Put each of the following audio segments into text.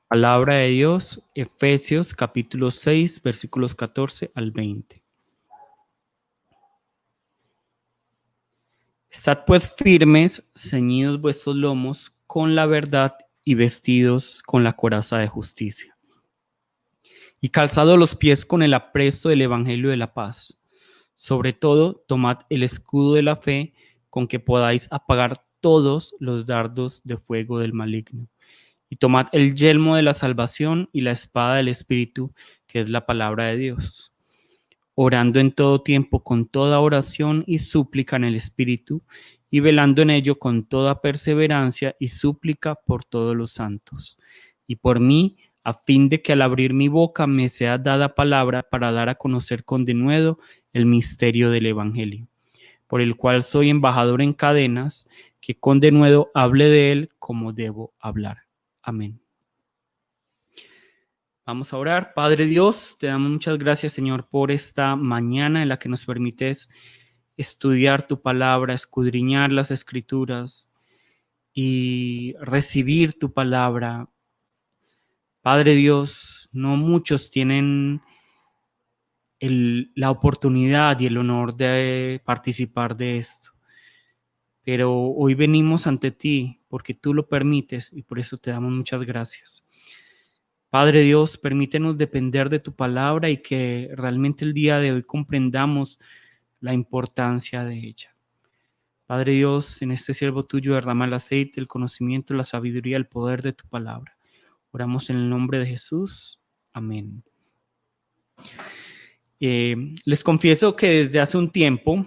Palabra de Dios, Efesios capítulo 6, versículos 14 al 20. Estad pues firmes, ceñidos vuestros lomos con la verdad y vestidos con la coraza de justicia. Y calzados los pies con el apresto del evangelio de la paz. Sobre todo, tomad el escudo de la fe con que podáis apagar todos los dardos de fuego del maligno. Y tomad el yelmo de la salvación y la espada del Espíritu, que es la palabra de Dios, orando en todo tiempo con toda oración y súplica en el Espíritu, y velando en ello con toda perseverancia y súplica por todos los santos. Y por mí, a fin de que al abrir mi boca me sea dada palabra para dar a conocer con denuedo el misterio del Evangelio, por el cual soy embajador en cadenas, que con denuedo hable de él como debo hablar. Amén. Vamos a orar. Padre Dios, te damos muchas gracias, Señor, por esta mañana en la que nos permites estudiar tu palabra, escudriñar las escrituras y recibir tu palabra. Padre Dios, no muchos tienen la oportunidad y el honor de participar de esto, pero hoy venimos ante ti porque tú lo permites y por eso te damos muchas gracias. Padre Dios, permítenos depender de tu palabra y que realmente el día de hoy comprendamos la importancia de ella. Padre Dios, en este siervo tuyo derrama el aceite, el conocimiento, la sabiduría, el poder de tu palabra. Oramos en el nombre de Jesús. Amén. Les confieso que desde hace un tiempo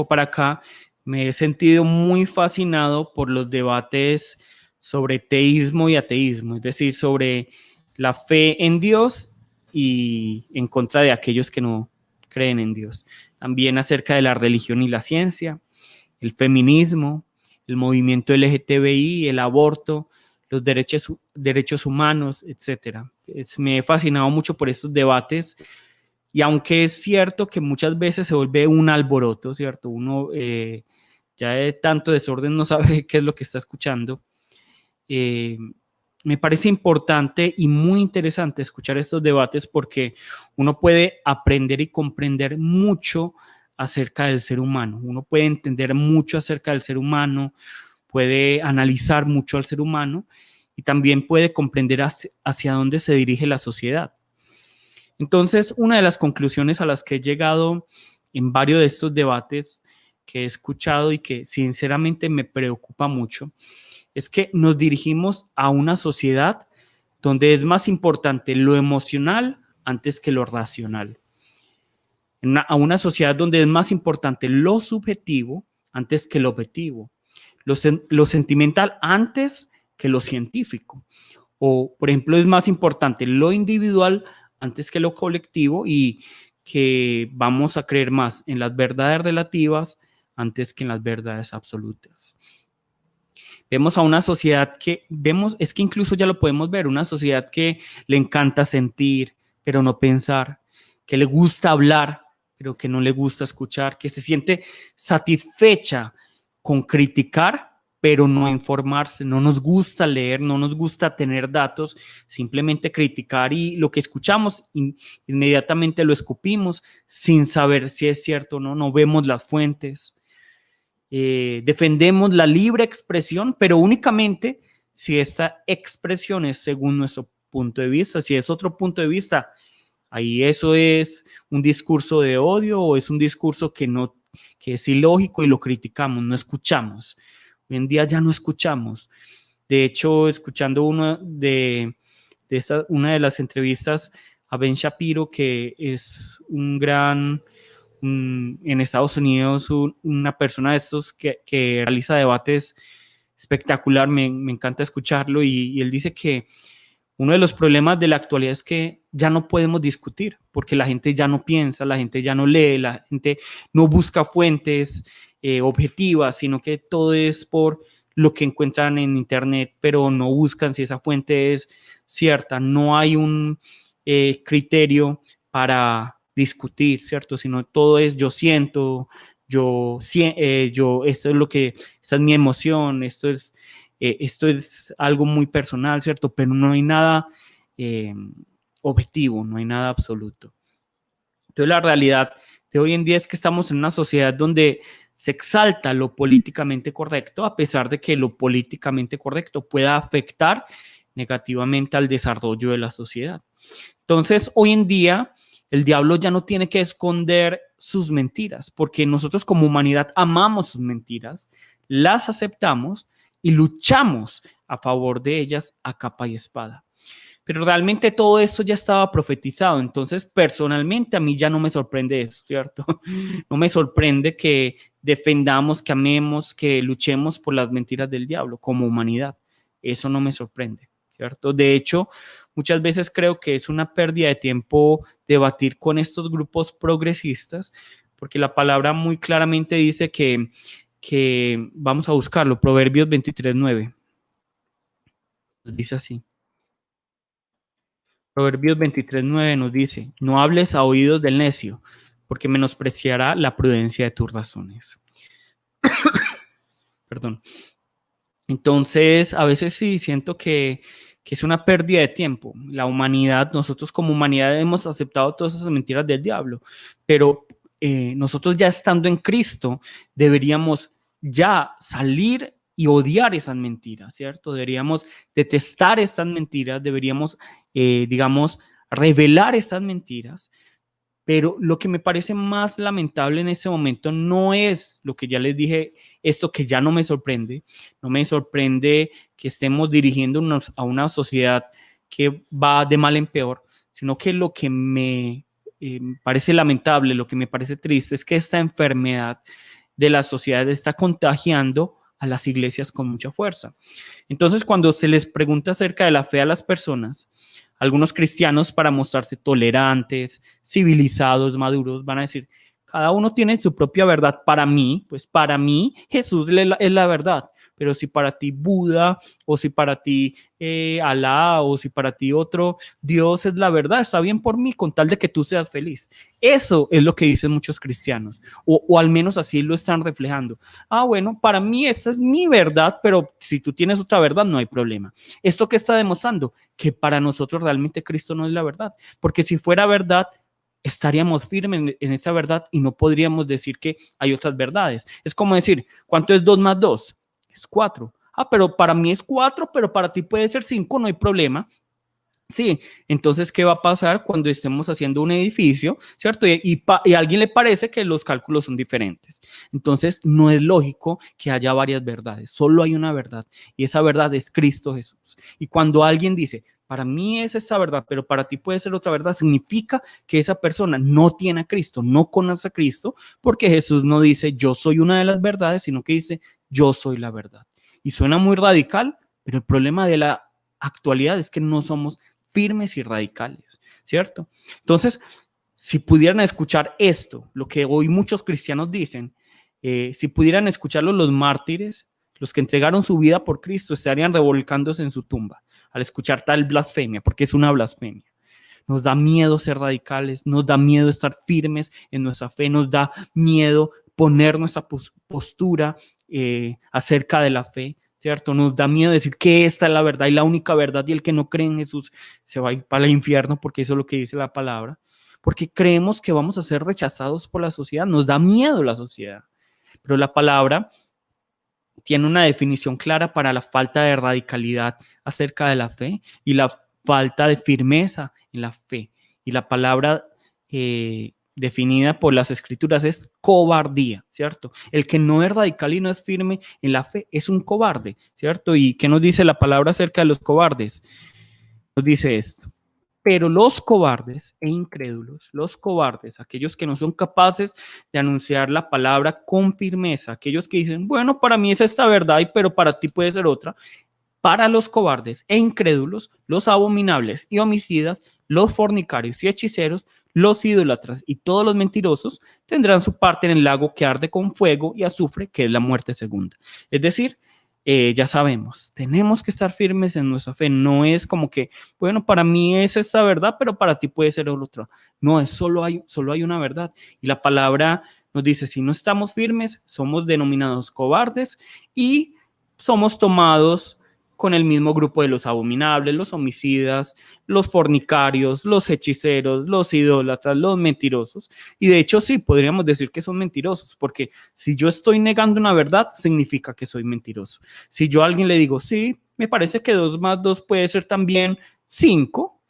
para acá, me he sentido muy fascinado por los debates sobre teísmo y ateísmo, es decir, sobre la fe en Dios y en contra de aquellos que no creen en Dios. También acerca de la religión y la ciencia, el feminismo, el movimiento LGTBI, el aborto, los derechos humanos, etcétera. Me he fascinado mucho por estos debates. Y aunque es cierto que muchas veces se vuelve un alboroto, ¿cierto? Uno ya de tanto desorden no sabe qué es lo que está escuchando. Me parece importante y muy interesante escuchar estos debates porque uno puede aprender y comprender mucho acerca del ser humano. Uno puede entender mucho acerca del ser humano, puede analizar mucho al ser humano y también puede comprender hacia dónde se dirige la sociedad. Entonces, una de las conclusiones a las que he llegado en varios de estos debates que he escuchado y que sinceramente me preocupa mucho, es que nos dirigimos a una sociedad donde es más importante lo emocional antes que lo racional. A una sociedad donde es más importante lo subjetivo antes que lo objetivo, lo sentimental antes que lo científico. O, por ejemplo, es más importante lo individual antes que lo colectivo y que vamos a creer más en las verdades relativas antes que en las verdades absolutas. Vemos a una sociedad es que incluso ya lo podemos ver, una sociedad que le encanta sentir, pero no pensar, que le gusta hablar, pero que no le gusta escuchar, que se siente satisfecha con criticar, pero no informarse. No nos gusta leer, no nos gusta tener datos, simplemente criticar y lo que escuchamos inmediatamente lo escupimos sin saber si es cierto o no, no vemos las fuentes. Defendemos la libre expresión, pero únicamente si esta expresión es según nuestro punto de vista. Si es otro punto de vista, ahí eso es un discurso de odio o es un discurso que es ilógico y lo criticamos, no escuchamos. Hoy en día ya no escuchamos. De hecho, escuchando una de las entrevistas a Ben Shapiro, que es un gran en Estados Unidos, una persona de estos que realiza debates espectacular, me encanta escucharlo y él dice que uno de los problemas de la actualidad es que ya no podemos discutir porque la gente ya no piensa, la gente ya no lee, la gente no busca fuentes objetivas, sino que todo es por lo que encuentran en internet, pero no buscan si esa fuente es cierta. No hay un criterio para discutir, ¿cierto? Sino todo es yo siento, esto es lo que, esta es mi emoción, esto es esto es algo muy personal, ¿cierto? Pero no hay nada objetivo, no hay nada absoluto. Entonces la realidad de hoy en día es que estamos en una sociedad donde se exalta lo políticamente correcto, a pesar de que lo políticamente correcto pueda afectar negativamente al desarrollo de la sociedad. Entonces, hoy en día, el diablo ya no tiene que esconder sus mentiras, porque nosotros como humanidad amamos sus mentiras, las aceptamos y luchamos a favor de ellas a capa y espada. Pero realmente todo eso ya estaba profetizado. Entonces, personalmente, a mí ya no me sorprende eso, ¿cierto? No me sorprende que defendamos, que amemos, que luchemos por las mentiras del diablo como humanidad. Eso no me sorprende, ¿cierto? De hecho, muchas veces creo que es una pérdida de tiempo debatir con estos grupos progresistas, porque la palabra muy claramente dice que vamos a buscarlo, Proverbios 23:9. Dice así. Proverbios 23:9 nos dice, no hables a oídos del necio, porque menospreciará la prudencia de tus razones. Perdón. Entonces, a veces sí siento que es una pérdida de tiempo. La humanidad, nosotros como humanidad hemos aceptado todas esas mentiras del diablo, pero nosotros ya estando en Cristo deberíamos ya salir y odiar esas mentiras, ¿cierto? Deberíamos detestar estas mentiras, deberíamos, digamos, revelar estas mentiras. Pero lo que me parece más lamentable en este momento no es lo que ya les dije, esto que ya no me sorprende. No me sorprende que estemos dirigiéndonos a una sociedad que va de mal en peor, sino que lo que me parece lamentable, lo que me parece triste es que esta enfermedad de la sociedad está contagiando a las iglesias con mucha fuerza. Entonces, cuando se les pregunta acerca de la fe a las personas, algunos cristianos, para mostrarse tolerantes, civilizados, maduros, van a decir, cada uno tiene su propia verdad. Para mí, pues para mí Jesús es la verdad. Pero si para ti Buda, o si para ti Alá, o si para ti otro Dios es la verdad, está bien por mí, con tal de que tú seas feliz. Eso es lo que dicen muchos cristianos, o al menos así lo están reflejando. Ah, bueno, para mí esta es mi verdad, pero si tú tienes otra verdad, no hay problema. ¿Esto qué está demostrando? Que para nosotros realmente Cristo no es la verdad, porque si fuera verdad, estaríamos firmes en esa verdad y no podríamos decir que hay otras verdades. Es como decir, ¿cuánto es 2 más 2? Es 4. Ah, pero para mí es 4, pero para ti puede ser 5, no hay problema. Sí, entonces, ¿qué va a pasar cuando estemos haciendo un edificio, ¿cierto? Y a alguien le parece que los cálculos son diferentes. Entonces, no es lógico que haya varias verdades, solo hay una verdad, y esa verdad es Cristo Jesús. Y cuando alguien dice, para mí es esta verdad, pero para ti puede ser otra verdad, significa que esa persona no tiene a Cristo, no conoce a Cristo, porque Jesús no dice, yo soy una de las verdades, sino que dice, yo soy la verdad. Y suena muy radical, pero el problema de la actualidad es que no somos firmes y radicales, ¿cierto? Entonces, si pudieran escuchar esto, lo que hoy muchos cristianos dicen, si pudieran escucharlo los mártires, los que entregaron su vida por Cristo, estarían revolcándose en su tumba al escuchar tal blasfemia, porque es una blasfemia. Nos da miedo ser radicales, nos da miedo estar firmes en nuestra fe, nos da miedo poner nuestra postura acerca de la fe, ¿cierto? Nos da miedo decir que esta es la verdad y la única verdad, y el que no cree en Jesús se va a ir para el infierno, porque eso es lo que dice la palabra, porque creemos que vamos a ser rechazados por la sociedad, nos da miedo la sociedad, pero la palabra tiene una definición clara para la falta de radicalidad acerca de la fe y la falta de firmeza en la fe. Y la palabra definida por las escrituras es cobardía, ¿cierto? El que no es radical y no es firme en la fe es un cobarde, ¿cierto? ¿Y qué nos dice la palabra acerca de los cobardes? Nos dice esto. Pero los cobardes e incrédulos, los cobardes, aquellos que no son capaces de anunciar la palabra con firmeza, aquellos que dicen, bueno, para mí es esta verdad, pero para ti puede ser otra, para los cobardes e incrédulos, los abominables y homicidas, los fornicarios y hechiceros, los idólatras y todos los mentirosos tendrán su parte en el lago que arde con fuego y azufre, que es la muerte segunda. Es decir, ya sabemos, tenemos que estar firmes en nuestra fe. No es como que, bueno, para mí es esta verdad, pero para ti puede ser otra. No, es solo hay una verdad. Y la palabra nos dice, si no estamos firmes, somos denominados cobardes y somos tomados con el mismo grupo de los abominables, los homicidas, los fornicarios, los hechiceros, los idólatras, los mentirosos. Y de hecho sí, podríamos decir que son mentirosos, porque si yo estoy negando una verdad, significa que soy mentiroso. Si yo a alguien le digo, sí, me parece que 2 más 2 puede ser también 5,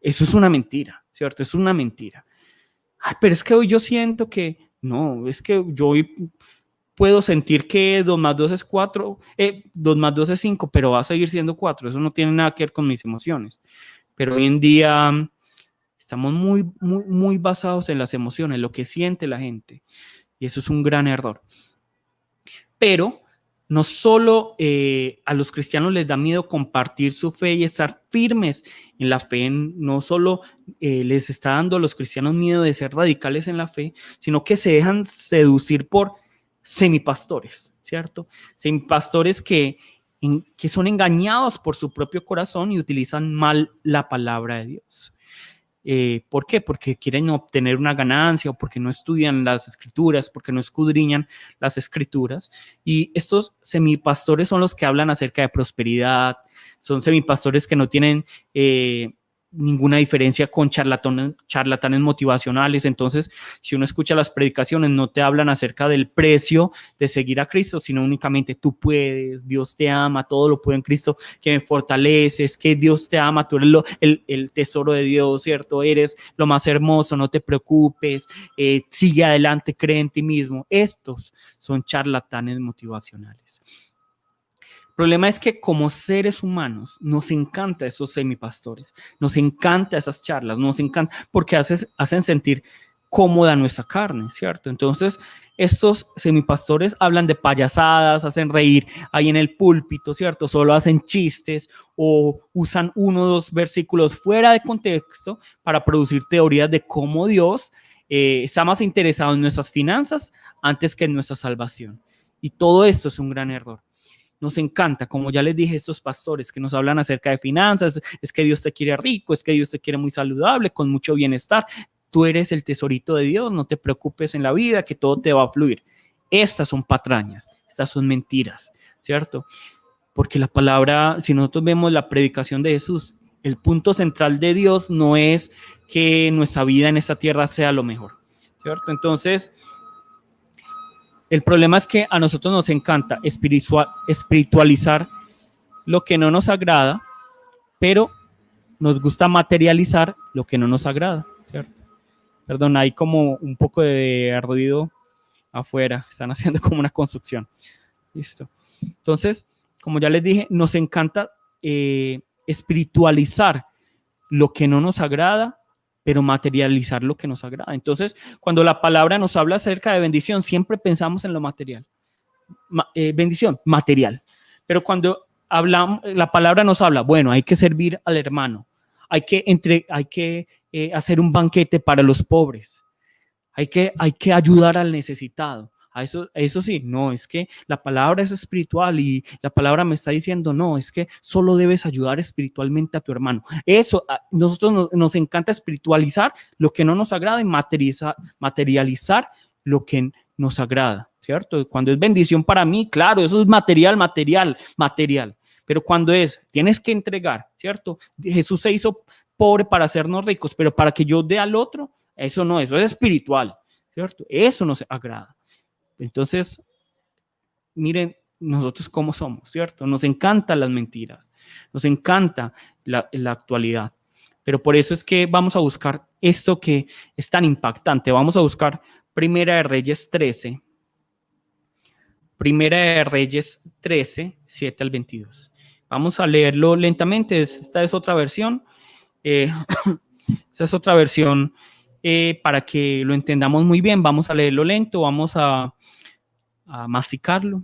eso es una mentira, ¿cierto? Es una mentira. Ay, pero es que hoy yo siento que, no, es que yo hoy puedo sentir que 2 más 2 es 4, 2 más 2 es 5, pero va a seguir siendo 4. Eso no tiene nada que ver con mis emociones. Pero hoy en día estamos muy basados en las emociones, lo que siente la gente. Y eso es un gran error. Pero no solo a los cristianos les da miedo compartir su fe y estar firmes en la fe, no solo les está dando a los cristianos miedo de ser radicales en la fe, sino que se dejan seducir por semipastores, ¿cierto? Semipastores que son engañados por su propio corazón y utilizan mal la palabra de Dios. ¿Por qué? Porque quieren obtener una ganancia o porque no estudian las escrituras, porque no escudriñan las escrituras. Y estos semipastores son los que hablan acerca de prosperidad, son semipastores que no tienen ninguna diferencia con charlatanes motivacionales. Entonces, si uno escucha las predicaciones, no te hablan acerca del precio de seguir a Cristo, sino únicamente tú puedes, Dios te ama, todo lo puedo en Cristo que me fortalece, es que Dios te ama, tú eres el tesoro de Dios, ¿cierto? Eres lo más hermoso, no te preocupes, sigue adelante, cree en ti mismo. Estos son charlatanes motivacionales. El problema es que como seres humanos nos encanta esos semipastores, nos encanta esas charlas, nos encanta porque hacen sentir cómoda nuestra carne, ¿cierto? Entonces, estos semipastores hablan de payasadas, hacen reír ahí en el púlpito, ¿cierto? Solo hacen chistes o usan 1 o 2 versículos fuera de contexto para producir teorías de cómo Dios está más interesado en nuestras finanzas antes que en nuestra salvación. Y todo esto es un gran error. Nos encanta, como ya les dije, estos pastores que nos hablan acerca de finanzas, es que Dios te quiere rico, es que Dios te quiere muy saludable, con mucho bienestar. Tú eres el tesorito de Dios, no te preocupes en la vida, que todo te va a fluir. Estas son patrañas, estas son mentiras, ¿cierto? Porque la palabra, si nosotros vemos la predicación de Jesús, el punto central de Dios no es que nuestra vida en esta tierra sea lo mejor, ¿cierto? Entonces, el problema es que a nosotros nos encanta espiritualizar lo que no nos agrada, pero nos gusta materializar lo que no nos agrada, ¿cierto? Perdón, hay como un poco de ruido afuera, están haciendo como una construcción. Listo. Entonces, como ya les dije, nos encanta espiritualizar lo que no nos agrada, pero materializar lo que nos agrada. Entonces, cuando la palabra nos habla acerca de bendición, siempre pensamos en lo material. Bendición, material. Pero cuando hablamos, la palabra nos habla, bueno, hay que servir al hermano, hay que hacer un banquete para los pobres, hay que ayudar al necesitado. Eso sí, no, es que la palabra es espiritual y la palabra me está diciendo, no, es que solo debes ayudar espiritualmente a tu hermano. Eso, nosotros nos encanta espiritualizar lo que no nos agrada y materializar lo que nos agrada, ¿cierto? Cuando es bendición para mí, claro, eso es material. Pero cuando tienes que entregar, ¿cierto? Jesús se hizo pobre para hacernos ricos, pero para que yo dé al otro, eso no, eso es espiritual, ¿cierto? Eso nos agrada. Entonces, miren nosotros cómo somos, ¿cierto? Nos encantan las mentiras, nos encanta la actualidad, pero por eso es que vamos a buscar esto que es tan impactante. Vamos a buscar Primera de Reyes 13, 7 al 22. Vamos a leerlo lentamente, esta es otra versión, esta es otra versión para que lo entendamos muy bien. Vamos a leerlo lento, vamos a masticarlo.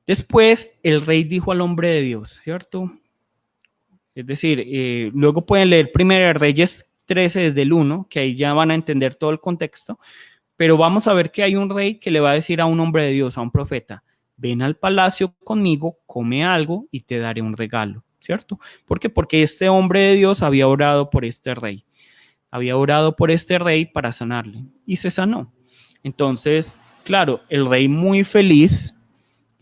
Después el rey dijo al hombre de Dios, ¿cierto? Es decir, luego pueden leer Primera Reyes 13 desde el 1, que ahí ya van a entender todo el contexto, pero vamos a ver que hay un rey que le va a decir a un hombre de Dios, a un profeta, ven al palacio conmigo, come algo y te daré un regalo, ¿cierto? ¿Por qué? Porque este hombre de Dios había orado por este rey, para sanarle y se sanó. Entonces, claro, el rey muy feliz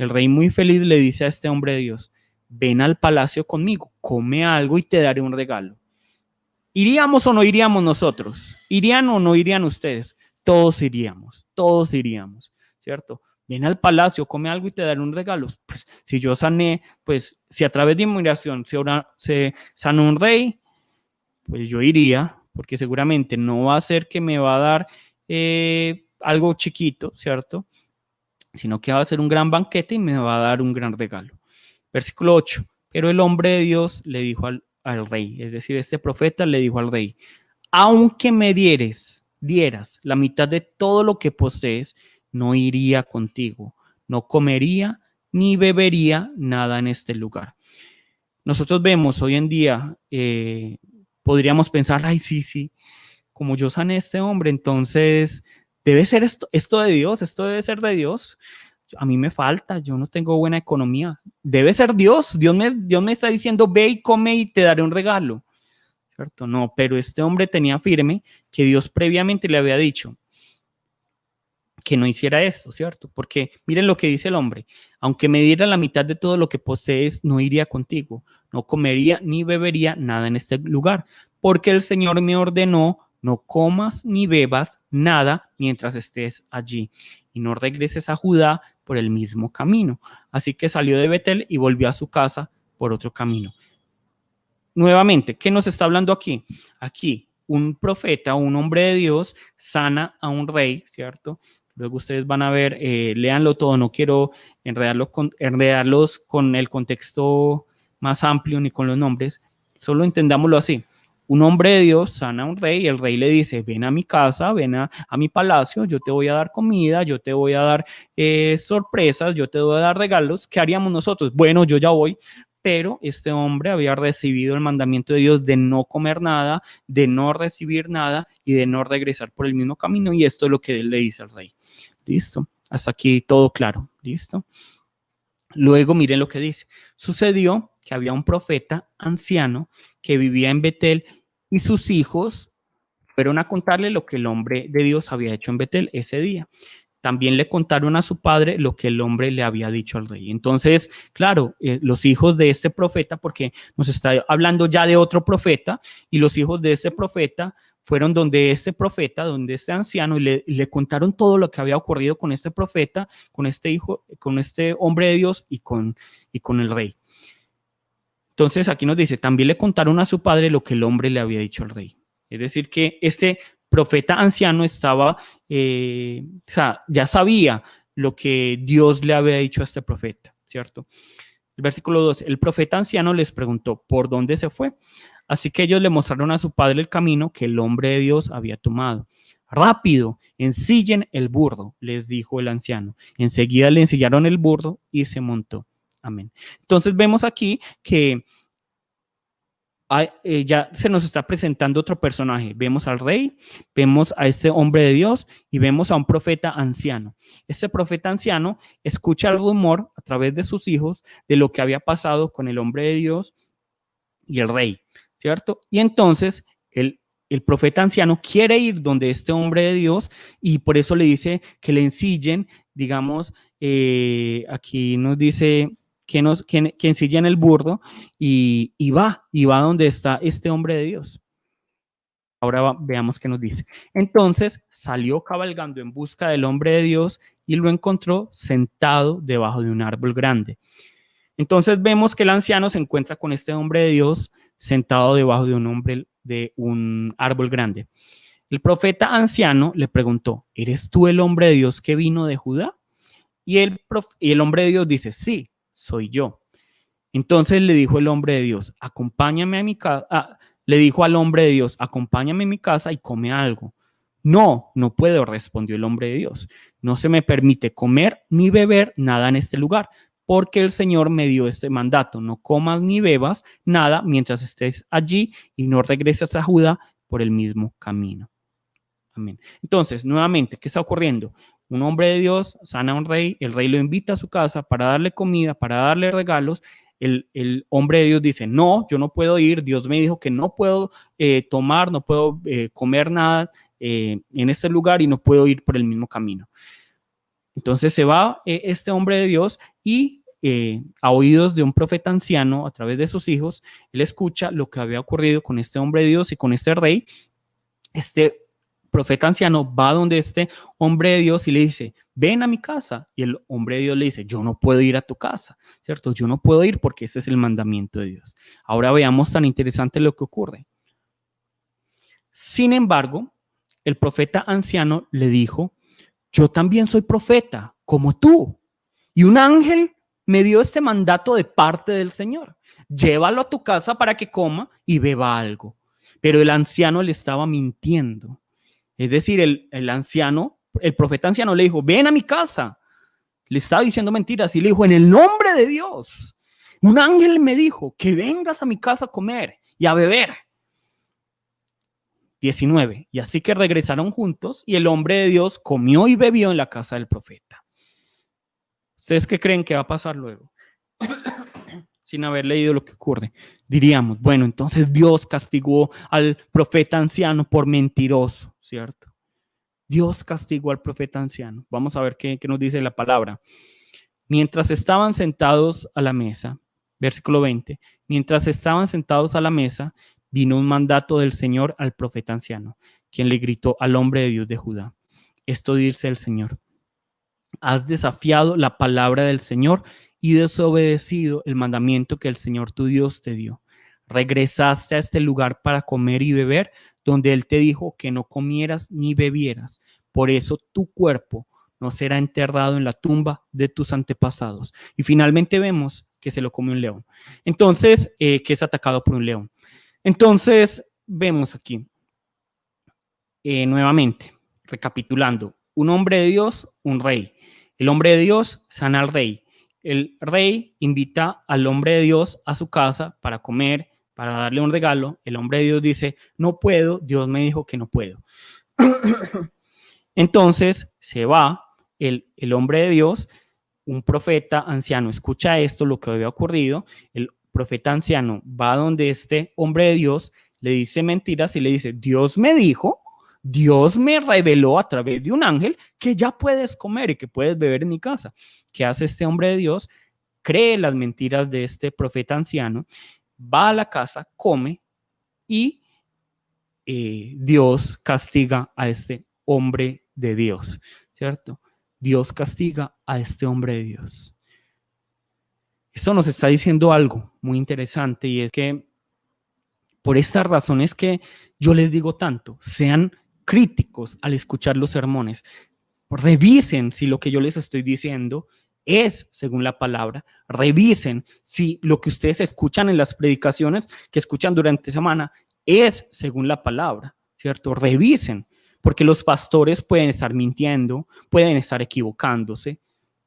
El rey muy feliz le dice a este hombre de Dios, ven al palacio conmigo, come algo y te daré un regalo. ¿Iríamos o no iríamos nosotros? ¿Irían o no irían ustedes? Todos iríamos, ¿cierto? Ven al palacio, come algo y te daré un regalo. Pues si yo sané, pues si a través de inmigración se sanó un rey, pues yo iría, porque seguramente no va a ser que me va a dar algo chiquito, ¿cierto? Sino que va a ser un gran banquete y me va a dar un gran regalo. Versículo 8. Pero el hombre de Dios le dijo al rey, es decir, este profeta le dijo al rey, aunque me dieras la mitad de todo lo que posees, no iría contigo, no comería ni bebería nada en este lugar. Nosotros vemos hoy en día, podríamos pensar, ay, sí, como yo sané a este hombre, entonces debe ser esto de Dios, esto debe ser de Dios. A mí me falta, yo no tengo buena economía. Debe ser Dios. Dios me está diciendo, ve y come y te daré un regalo. ¿Cierto? No, pero este hombre tenía firme que Dios previamente le había dicho que no hiciera esto, ¿cierto? Porque miren lo que dice el hombre, aunque me diera la mitad de todo lo que posees, no iría contigo, no comería ni bebería nada en este lugar, porque el Señor me ordenó, no comas ni bebas nada mientras estés allí, y no regreses a Judá por el mismo camino. Así que salió de Betel y volvió a su casa por otro camino. Nuevamente, ¿qué nos está hablando aquí? Aquí, un profeta, un hombre de Dios, sana a un rey, ¿cierto? Luego ustedes van a ver, léanlo todo, no quiero enredarlos con el contexto más amplio ni con los nombres, solo entendámoslo así. Un hombre de Dios sana a un rey y el rey le dice, ven a mi casa, ven a mi palacio, yo te voy a dar comida, yo te voy a dar sorpresas, yo te voy a dar regalos. ¿Qué haríamos nosotros? Bueno, yo ya voy, pero este hombre había recibido el mandamiento de Dios de no comer nada, de no recibir nada y de no regresar por el mismo camino, y esto es lo que él le dice al rey. ¿Listo? Hasta aquí todo claro. ¿Listo? Luego miren lo que dice. Sucedió que había un profeta anciano que vivía en Betel y sus hijos fueron a contarle lo que el hombre de Dios había hecho en Betel ese día. También le contaron a su padre lo que el hombre le había dicho al rey. Entonces, claro, los hijos de este profeta, porque nos está hablando ya de otro profeta, y los hijos de este profeta fueron donde este profeta, donde este anciano, y le contaron todo lo que había ocurrido con este profeta, con este hijo, con este hombre de Dios y con el rey. Entonces, aquí nos dice, también le contaron a su padre lo que el hombre le había dicho al rey. Es decir, que este profeta anciano estaba, o sea, ya sabía lo que Dios le había dicho a este profeta, ¿cierto? El versículo 2, el profeta anciano les preguntó, ¿por dónde se fue? Así que ellos le mostraron a su padre el camino que el hombre de Dios había tomado. Rápido, ensillen el burro, les dijo el anciano. Enseguida le ensillaron el burro y se montó. Amén. Entonces vemos aquí que ya se nos está presentando otro personaje. Vemos al rey, vemos a este hombre de Dios y vemos a un profeta anciano. Este profeta anciano escucha el rumor a través de sus hijos de lo que había pasado con el hombre de Dios y el rey, ¿cierto? Y entonces el profeta anciano quiere ir donde este hombre de Dios y por eso le dice que le ensillen, digamos, aquí nos dice que ensillen el burro y va donde está este hombre de Dios. Ahora veamos qué nos dice. Entonces salió cabalgando en busca del hombre de Dios y lo encontró sentado debajo de un árbol grande. Entonces vemos que el anciano se encuentra con este hombre de Dios sentado debajo de un árbol grande. El profeta anciano le preguntó, ¿eres tú el hombre de Dios que vino de Judá? Y el hombre de Dios dice, sí, soy yo. Entonces le dijo el hombre de Dios, acompáñame a mi casa. Le dijo al hombre de Dios, acompáñame a mi casa y come algo. No, no puedo, respondió el hombre de Dios. No se me permite comer ni beber nada en este lugar, porque el Señor me dio este mandato, no comas ni bebas nada mientras estés allí y no regreses a Judá por el mismo camino. Amén. Entonces, nuevamente, ¿qué está ocurriendo? Un hombre de Dios sana a un rey, el rey lo invita a su casa para darle comida, para darle regalos. El hombre de Dios dice, no, yo no puedo ir, Dios me dijo que no puedo tomar, no puedo comer nada en este lugar y no puedo ir por el mismo camino. Entonces se va este hombre de Dios y a oídos de un profeta anciano, a través de sus hijos, él escucha lo que había ocurrido con este hombre de Dios y con este rey. Este profeta anciano va donde este hombre de Dios y le dice, ven a mi casa. Y el hombre de Dios le dice, yo no puedo ir a tu casa, ¿cierto? Yo no puedo ir porque ese es el mandamiento de Dios. Ahora veamos tan interesante lo que ocurre. Sin embargo, el profeta anciano le dijo, yo también soy profeta, como tú. Y un ángel me dio este mandato de parte del Señor. Llévalo a tu casa para que coma y beba algo. Pero el anciano le estaba mintiendo. Es decir, el anciano, el profeta anciano le dijo, ven a mi casa. Le estaba diciendo mentiras y le dijo, en el nombre de Dios, un ángel me dijo que vengas a mi casa a comer y a beber. 19. Y así que regresaron juntos y el hombre de Dios comió y bebió en la casa del profeta. ¿Ustedes qué creen que va a pasar luego? Sin haber leído lo que ocurre. Diríamos, bueno, entonces Dios castigó al profeta anciano por mentiroso, ¿cierto? Dios castigó al profeta anciano. Vamos a ver qué nos dice la palabra. Mientras estaban sentados a la mesa, versículo 20, mientras estaban sentados a la mesa, vino un mandato del Señor al profeta anciano, quien le gritó al hombre de Dios de Judá. Esto dice el Señor. Has desafiado la palabra del Señor y desobedecido el mandamiento que el Señor tu Dios te dio. Regresaste a este lugar para comer y beber, donde Él te dijo que no comieras ni bebieras. Por eso tu cuerpo no será enterrado en la tumba de tus antepasados. Y finalmente vemos que se lo come un león. Entonces, que es atacado por un león. Entonces, vemos aquí, nuevamente, recapitulando, un hombre de Dios, un rey. El hombre de Dios sana al rey. El rey invita al hombre de Dios a su casa para comer, para darle un regalo. El hombre de Dios dice, no puedo, Dios me dijo que no puedo. Entonces se va el hombre de Dios, un profeta anciano escucha esto, lo que había ocurrido. El profeta anciano va donde este hombre de Dios, le dice mentiras y le dice, Dios me dijo, Dios me reveló a través de un ángel que ya puedes comer y que puedes beber en mi casa. ¿Qué hace este hombre de Dios? Cree las mentiras de este profeta anciano, va a la casa, come y Dios castiga a este hombre de Dios, ¿cierto? Dios castiga a este hombre de Dios. Esto nos está diciendo algo muy interesante y es que por estas razones que yo les digo tanto, sean críticos al escuchar los sermones, revisen si lo que yo les estoy diciendo es según la palabra, revisen si lo que ustedes escuchan en las predicaciones que escuchan durante semana es según la palabra, ¿cierto? Revisen, porque los pastores pueden estar mintiendo, pueden estar equivocándose,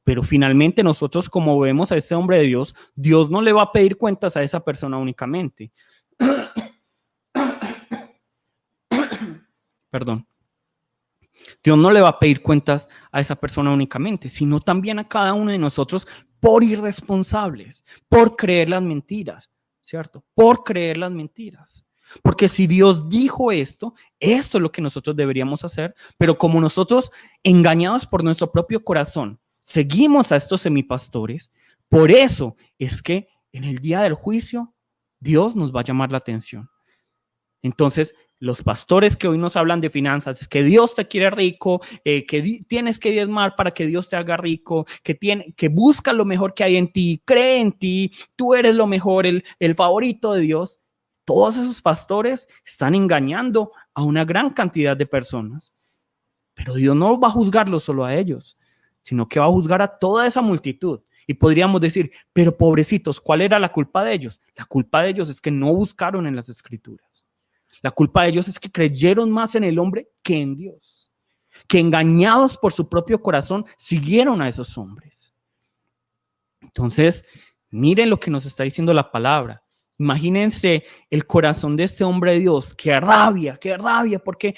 pero finalmente nosotros como vemos a ese hombre de Dios, Dios no le va a pedir cuentas a esa persona únicamente. Perdón. Dios no le va a pedir cuentas a esa persona únicamente, sino también a cada uno de nosotros por irresponsables, por creer las mentiras, ¿cierto? Por creer las mentiras. Porque si Dios dijo esto es lo que nosotros deberíamos hacer, pero como nosotros, engañados por nuestro propio corazón, seguimos a estos semipastores, por eso es que en el día del juicio Dios nos va a llamar la atención. Entonces, los pastores que hoy nos hablan de finanzas, que Dios te quiere rico, que tienes que diezmar para que Dios te haga rico, que busca lo mejor que hay en ti, cree en ti, tú eres lo mejor, el favorito de Dios. Todos esos pastores están engañando a una gran cantidad de personas. Pero Dios no va a juzgarlos solo a ellos, sino que va a juzgar a toda esa multitud. Y podríamos decir, pero pobrecitos, ¿cuál era la culpa de ellos? La culpa de ellos es que no buscaron en las Escrituras. La culpa de ellos es que creyeron más en el hombre que en Dios, que engañados por su propio corazón siguieron a esos hombres. Entonces, miren lo que nos está diciendo la palabra. Imagínense el corazón de este hombre de Dios. Qué rabia, porque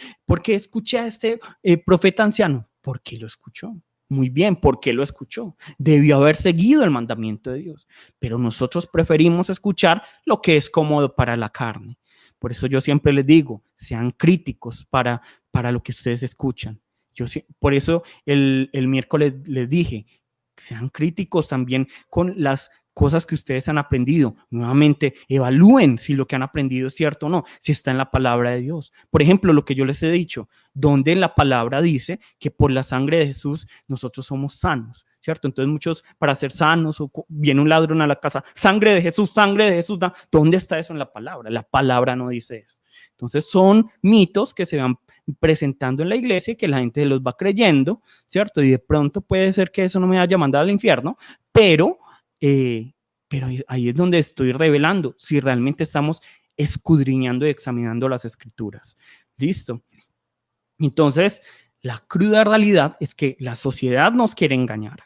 escuché a este profeta anciano. ¿Por qué lo escuchó? Muy bien, ¿por qué lo escuchó? Debió haber seguido el mandamiento de Dios, pero nosotros preferimos escuchar lo que es cómodo para la carne. Por eso yo siempre les digo, sean críticos para lo que ustedes escuchan Por eso el miércoles les dije, sean críticos también con las cosas que ustedes han aprendido. Nuevamente, evalúen si lo que han aprendido es cierto o no, si está en la palabra de Dios. Por ejemplo, lo que yo les he dicho, donde en la palabra dice que por la sangre de Jesús nosotros somos sanos, ¿cierto? Entonces muchos, para ser sanos, o viene un ladrón a la casa, sangre de Jesús, ¿dónde está eso en la palabra? La palabra no dice eso. Entonces son mitos que se van presentando en la iglesia y que la gente los va creyendo, ¿cierto? Y de pronto puede ser que eso no me vaya a mandar al infierno, pero ahí es donde estoy revelando si realmente estamos escudriñando y examinando las escrituras. ¿Listo? Entonces, la cruda realidad es que la sociedad nos quiere engañar,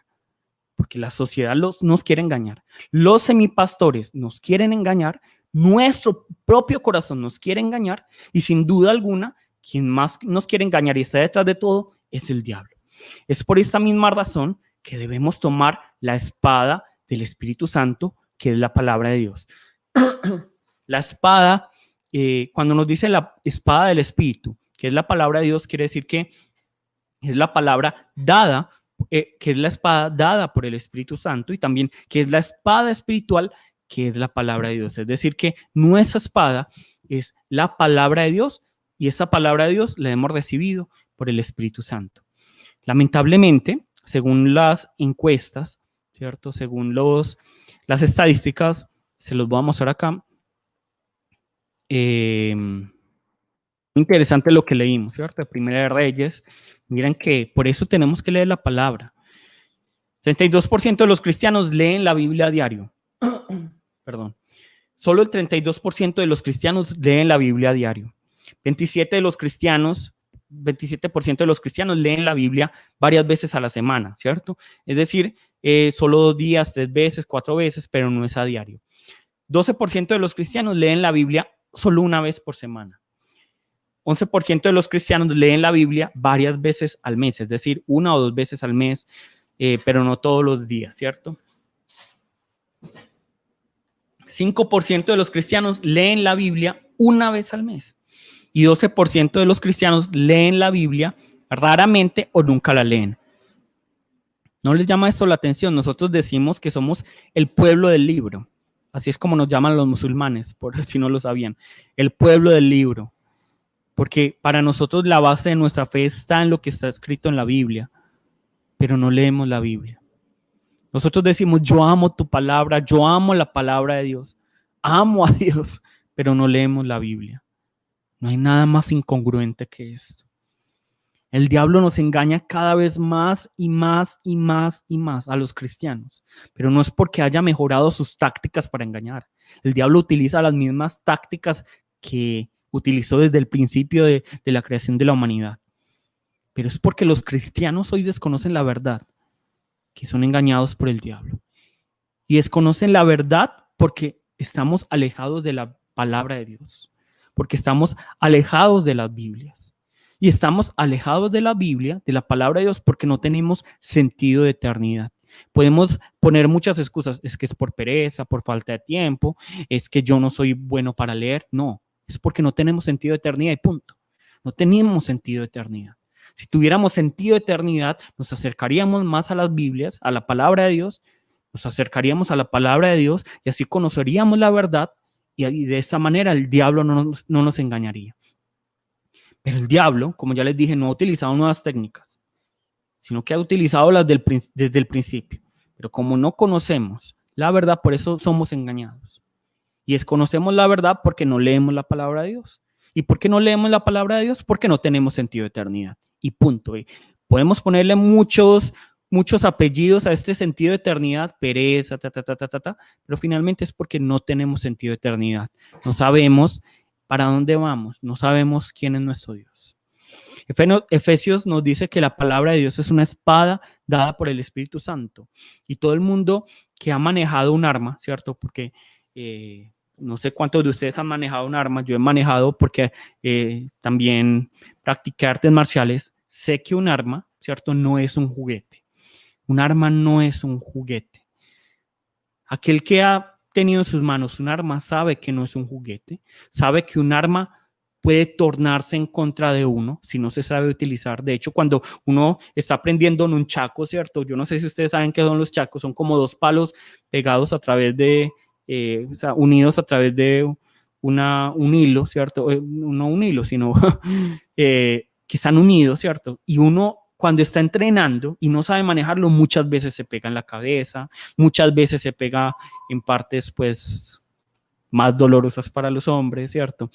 porque la sociedad nos quiere engañar. Los semipastores nos quieren engañar, nuestro propio corazón nos quiere engañar y sin duda alguna, quien más nos quiere engañar y está detrás de todo es el diablo. Es por esta misma razón que debemos tomar la espada del Espíritu Santo, que es la palabra de Dios. La espada, cuando nos dice la espada del Espíritu, que es la palabra de Dios, quiere decir que es la palabra dada, que es la espada dada por el Espíritu Santo y también que es la espada espiritual, que es la palabra de Dios. Es decir, que nuestra espada es la palabra de Dios y esa palabra de Dios la hemos recibido por el Espíritu Santo. Lamentablemente, según las encuestas, ¿cierto? Según las estadísticas, se los voy a mostrar acá. Interesante lo que leímos, ¿cierto? De Primera de Reyes. Miren que por eso tenemos que leer la palabra. 32% de los cristianos leen la Biblia a diario. Perdón. Solo el 32% de los cristianos leen la Biblia a diario. 27% de los cristianos leen la Biblia varias veces a la semana, ¿cierto? Es decir, solo 2 días, 3 veces, 4 veces, pero no es a diario. 12% de los cristianos leen la Biblia solo una vez por semana. 11% de los cristianos leen la Biblia varias veces al mes, es decir, 1 o 2 veces al mes, pero no todos los días, ¿cierto? 5% de los cristianos leen la Biblia una vez al mes. Y 12% de los cristianos leen la Biblia raramente o nunca la leen. ¿No les llama esto la atención? Nosotros decimos que somos el pueblo del libro. Así es como nos llaman los musulmanes, por si no lo sabían. El pueblo del libro. Porque para nosotros la base de nuestra fe está en lo que está escrito en la Biblia. Pero no leemos la Biblia. Nosotros decimos, yo amo tu palabra, yo amo la palabra de Dios. Amo a Dios, pero no leemos la Biblia. No hay nada más incongruente que esto. El diablo nos engaña cada vez más y más y más y más a los cristianos, pero no es porque haya mejorado sus tácticas para engañar. El diablo utiliza las mismas tácticas que utilizó desde el principio de la creación de la humanidad. Pero es porque los cristianos hoy desconocen la verdad, que son engañados por el diablo. Y desconocen la verdad porque estamos alejados de la palabra de Dios, porque estamos alejados de las Biblias. Y estamos alejados de la Biblia, de la palabra de Dios, porque no tenemos sentido de eternidad. Podemos poner muchas excusas, es que es por pereza, por falta de tiempo, es que yo no soy bueno para leer. No, es porque no tenemos sentido de eternidad y punto. No tenemos sentido de eternidad. Si tuviéramos sentido de eternidad, nos acercaríamos más a las Biblias, a la palabra de Dios, nos acercaríamos a la palabra de Dios y así conoceríamos la verdad y de esa manera el diablo no nos engañaría. Pero el diablo, como ya les dije, no ha utilizado nuevas técnicas, sino que ha utilizado las desde el principio. Pero como no conocemos la verdad, por eso somos engañados. Y desconocemos la verdad porque no leemos la palabra de Dios. ¿Y por qué no leemos la palabra de Dios? Porque no tenemos sentido de eternidad. Y punto. Y podemos ponerle muchos apellidos a este sentido de eternidad, pereza, pero finalmente es porque no tenemos sentido de eternidad. No sabemos para dónde vamos, no sabemos quién es nuestro Dios. Efesios nos dice que la palabra de Dios es una espada dada por el Espíritu Santo. Y todo el mundo que ha manejado un arma, ¿cierto? Porque no sé cuántos de ustedes han manejado un arma, yo he manejado porque también practiqué artes marciales. Sé que un arma, ¿cierto? No es un juguete. Un arma no es un juguete. Aquel que ha tenido en sus manos un arma sabe que no es un juguete, sabe que un arma puede tornarse en contra de uno si no se sabe utilizar. De hecho, cuando uno está aprendiendo en un chaco, ¿cierto? Yo no sé si ustedes saben qué son los chacos, son como dos palos pegados a través de, o sea, unidos a través de un hilo, ¿cierto? No un hilo, sino que están unidos, ¿cierto? Y uno cuando está entrenando y no sabe manejarlo, muchas veces se pega en la cabeza, muchas veces se pega en partes, pues, más dolorosas para los hombres, ¿cierto?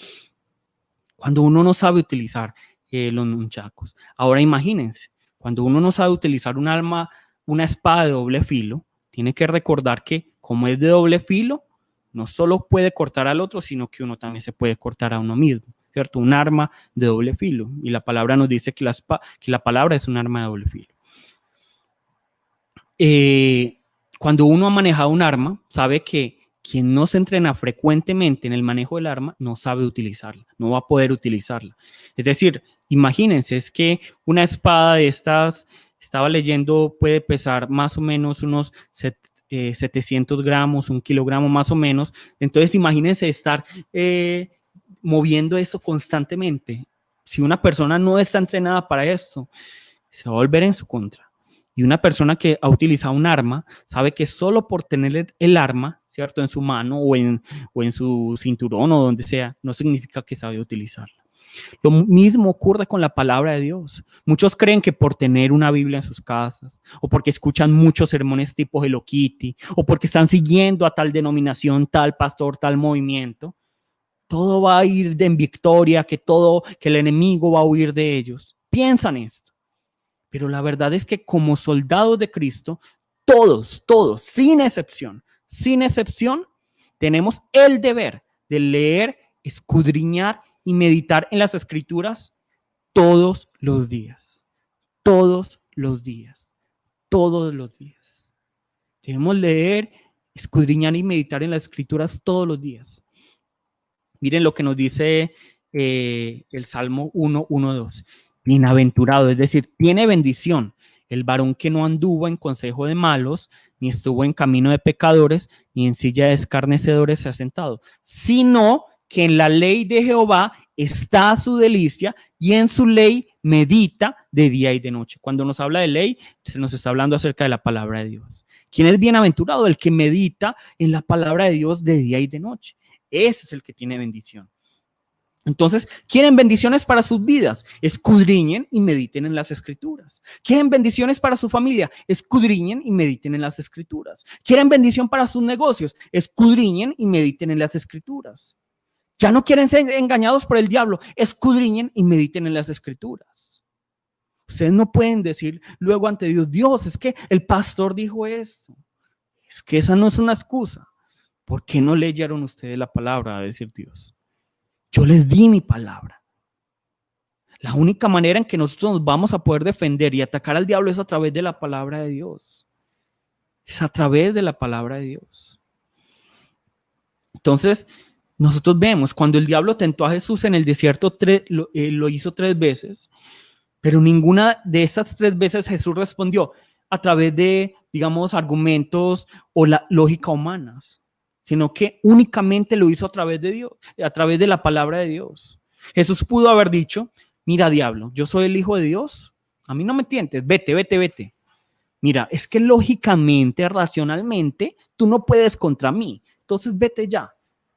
Cuando uno no sabe utilizar los nunchakos. Ahora imagínense, cuando uno no sabe utilizar un arma, una espada de doble filo, tiene que recordar que como es de doble filo, no solo puede cortar al otro, sino que uno también se puede cortar a uno mismo, ¿cierto? Un arma de doble filo. Y la palabra nos dice que la palabra es un arma de doble filo. Cuando uno ha manejado un arma, sabe que quien no se entrena frecuentemente en el manejo del arma no sabe utilizarla, no va a poder utilizarla. Es decir, imagínense, es que una espada de estas, estaba leyendo, puede pesar más o menos unos 700 gramos, 1 kilogramo más o menos. Entonces, imagínense estar moviendo eso constantemente. Si una persona no está entrenada para eso, se va a volver en su contra. Y una persona que ha utilizado un arma sabe que solo por tener el arma, ¿cierto?, en su mano o en su cinturón o donde sea, no significa que sabe utilizarla. Lo mismo ocurre con la palabra de Dios. Muchos creen que por tener una Biblia en sus casas, o porque escuchan muchos sermones tipo Hello Kitty, o porque están siguiendo a tal denominación, tal pastor, tal movimiento, todo va a ir en victoria, que el enemigo va a huir de ellos. Piensan esto. Pero la verdad es que como soldados de Cristo, todos, sin excepción, tenemos el deber de leer, escudriñar y meditar en las Escrituras todos los días. Todos los días. Todos los días. Debemos leer, escudriñar y meditar en las Escrituras todos los días. Miren lo que nos dice el Salmo 1:1-2. Bienaventurado, es decir, tiene bendición el varón que no anduvo en consejo de malos, ni estuvo en camino de pecadores, ni en silla de escarnecedores se ha sentado, sino que en la ley de Jehová está su delicia y en su ley medita de día y de noche. Cuando nos habla de ley, se nos está hablando acerca de la palabra de Dios. ¿Quién es bienaventurado? El que medita en la palabra de Dios de día y de noche. Ese es el que tiene bendición. Entonces, ¿quieren bendiciones para sus vidas? Escudriñen y mediten en las Escrituras. ¿Quieren bendiciones para su familia? Escudriñen y mediten en las Escrituras. ¿Quieren bendición para sus negocios? Escudriñen y mediten en las Escrituras. ¿Ya no quieren ser engañados por el diablo? Escudriñen y mediten en las Escrituras. Ustedes no pueden decir luego ante Dios, Dios, es que el pastor dijo eso. Es que esa no es una excusa. ¿Por qué no leyeron ustedes la palabra? A decir Dios. Yo les di mi palabra. La única manera en que nosotros nos vamos a poder defender y atacar al diablo es a través de la palabra de Dios. Es a través de la palabra de Dios. Entonces, nosotros vemos cuando el diablo tentó a Jesús en el desierto, lo hizo 3 veces, pero ninguna de esas 3 veces Jesús respondió a través de, digamos, argumentos o la lógica humanas, sino que únicamente lo hizo a través de Dios, a través de la palabra de Dios. Jesús pudo haber dicho, mira, diablo, yo soy el Hijo de Dios, a mí no me tientes, vete. Mira, es que lógicamente, racionalmente, tú no puedes contra mí, entonces vete ya.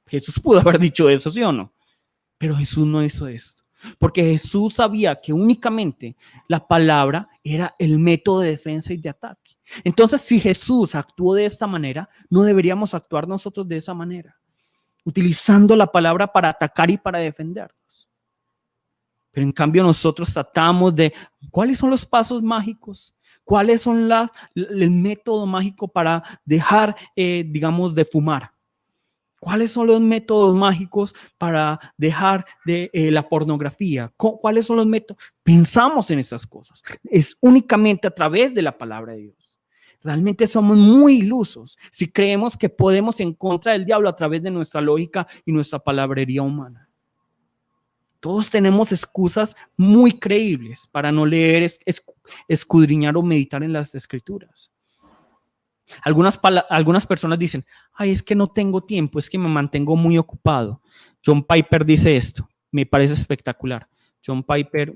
Jesús pudo haber dicho eso, ¿sí o no? Pero Jesús no hizo esto, porque Jesús sabía que únicamente la palabra era el método de defensa y de ataque. Entonces, si Jesús actuó de esta manera, no deberíamos actuar nosotros de esa manera, utilizando la palabra para atacar y para defendernos. Pero en cambio nosotros tratamos de, ¿cuáles son los pasos mágicos? ¿Cuáles son el método mágico para dejar, digamos, de fumar? ¿Cuáles son los métodos mágicos para dejar de la pornografía? ¿Cuáles son los métodos? Pensamos en esas cosas. Es únicamente a través de la palabra de Dios. Realmente somos muy ilusos si creemos que podemos en contra del diablo a través de nuestra lógica y nuestra palabrería humana. Todos tenemos excusas muy creíbles para no leer, escudriñar o meditar en las Escrituras. Algunas personas dicen, ay, es que no tengo tiempo, es que me mantengo muy ocupado. John Piper dice esto, me parece espectacular. John Piper,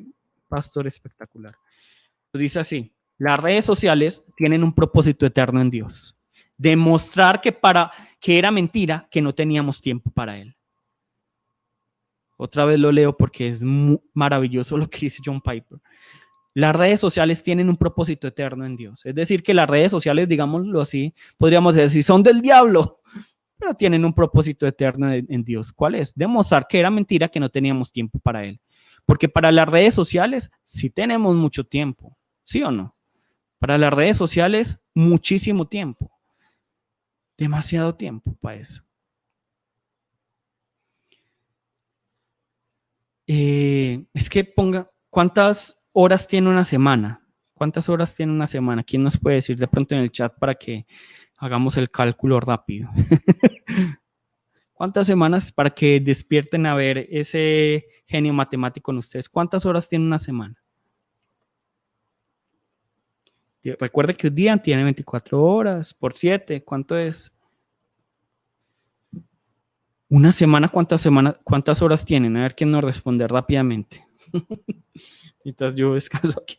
pastor espectacular. Dice así: las redes sociales tienen un propósito eterno en Dios. Demostrar que era mentira, que no teníamos tiempo para Él. Otra vez lo leo porque es maravilloso lo que dice John Piper. Las redes sociales tienen un propósito eterno en Dios. Es decir, que las redes sociales, digámoslo así, podríamos decir, son del diablo, pero tienen un propósito eterno en Dios. ¿Cuál es? Demostrar que era mentira, que no teníamos tiempo para Él. Porque para las redes sociales sí tenemos mucho tiempo, ¿sí o no? Para las redes sociales, muchísimo tiempo. Demasiado tiempo para eso. Es que ponga, ¿cuántas horas tiene una semana? ¿Cuántas horas tiene una semana? ¿Quién nos puede decir de pronto en el chat para que hagamos el cálculo rápido? ¿Cuántas semanas para que despierten a ver ese genio matemático en ustedes? ¿Cuántas horas tiene una semana? Recuerde que un día tiene 24 horas por 7. ¿Cuánto es? Una semana, ¿cuántas horas tienen? A ver quién nos responde rápidamente. Mientras yo descanso aquí.